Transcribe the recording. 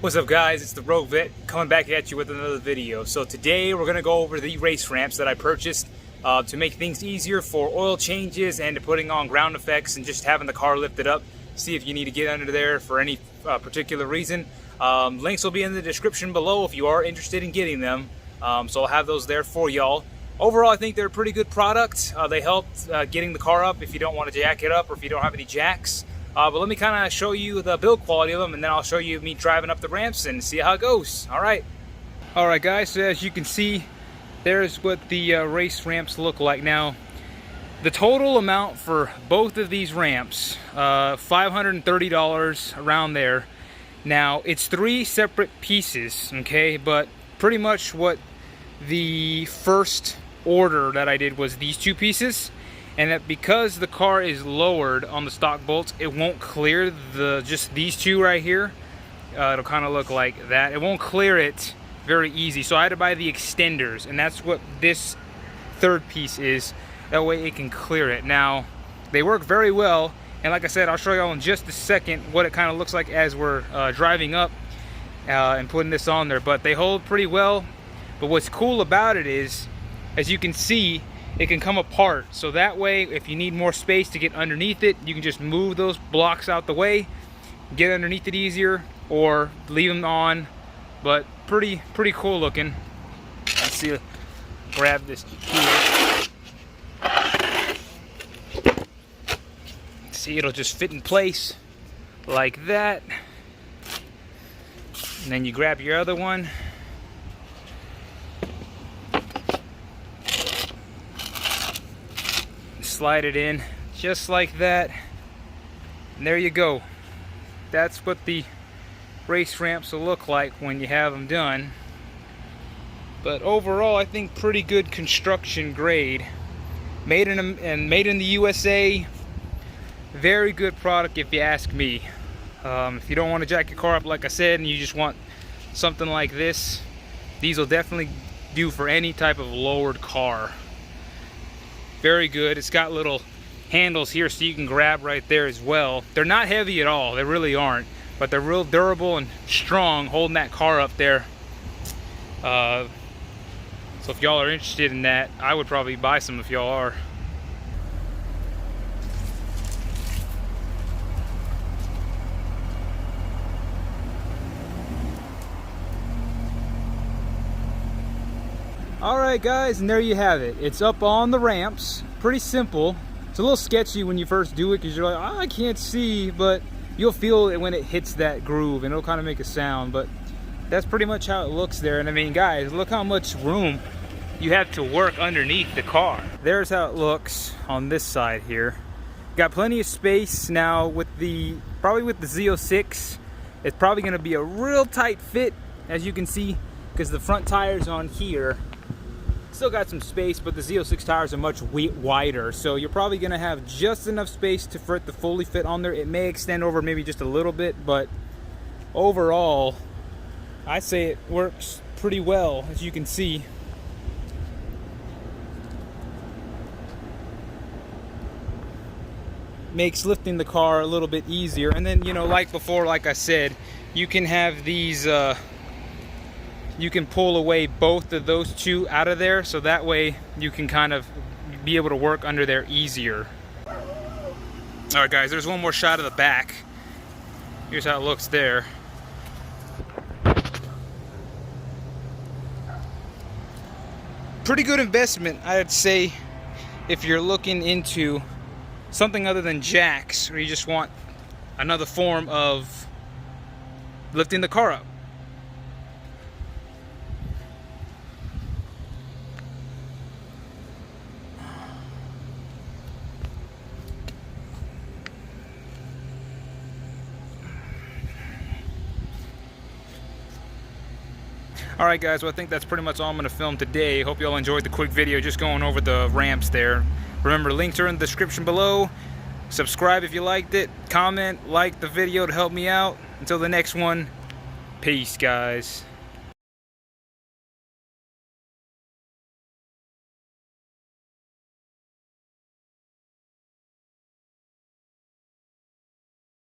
What's up guys, it's the CORVETTE coming back at you with another video. So today we're going to go over the race ramps that I purchased to make things easier for oil changes and to putting on ground effects and just having the car lifted up. See if you need to get under there for any particular reason. Links will be in the description below if you are interested in getting them. So I'll have those there for y'all. Overall, I think they're a pretty good product. They help getting the car up if you don't want to jack it up or if you don't have any jacks. But let me kind of show you the build quality of them, and then I'll show you me driving up the ramps and see how it goes. Alright guys, so as you can see, there's what the race ramps look like. Now, the total amount for both of these ramps, $530 around there. Now, it's 3 separate pieces, okay? But pretty much what the first order that I did was these 2 pieces. And that because the car is lowered on the stock bolts, it won't clear just these 2 right here. It'll kind of look like that. It won't clear it very easy. So I had to buy the extenders, and that's what this third piece is. That way it can clear it. Now, they work very well. And like I said, I'll show y'all in just a second what it kind of looks like as we're driving up and putting this on there. But they hold pretty well. But what's cool about it is, as you can see, it can come apart, so that way if you need more space to get underneath it, you can just move those blocks out the way, get underneath it easier, or leave them on. But pretty cool looking. Let's see, grab this here. See, it'll just fit in place like that, and then you grab your other one. Slide it in just like that, and there you go. That's what the race ramps will look like when you have them done. But overall, I think pretty good construction grade, made in the USA. Very good product if you ask me. If you don't want to jack your car up, like I said, and you just want something like this, these will definitely do for any type of lowered car. Very good. It's got little handles here so you can grab right there as well. They're not heavy at all, they really aren't, but they're real durable and strong, holding that car up there. So if y'all are interested in that, I would probably buy some if y'all are. Alright guys, and there you have it. It's up on the ramps. Pretty simple. It's a little sketchy when you first do it because you're like, oh, I can't see, but you'll feel it when it hits that groove and it'll kind of make a sound. But that's pretty much how it looks there. And I mean guys, look how much room you have to work underneath the car. There's how it looks on this side here. Got plenty of space. Now with probably with the Z06, it's probably going to be a real tight fit, as you can see, because the front tires on here still got some space, but the Z06 tires are much wider, so you're probably going to have just enough space for it to fully fit on there. It may extend over maybe just a little bit, but overall I'd say it works pretty well, as you can see. Makes lifting the car a little bit easier. And then, you know, like before, like I said, you can have these you can pull away both of those 2 out of there, so that way you can kind of be able to work under there easier. Alright guys, there's one more shot of the back. Here's how it looks there. Pretty good investment, I'd say, if you're looking into something other than jacks, or you just want another form of lifting the car up. Alright guys, well I think that's pretty much all I'm going to film today. Hope y'all enjoyed the quick video just going over the ramps there. Remember, links are in the description below. Subscribe if you liked it. Comment, like the video to help me out. Until the next one, peace guys.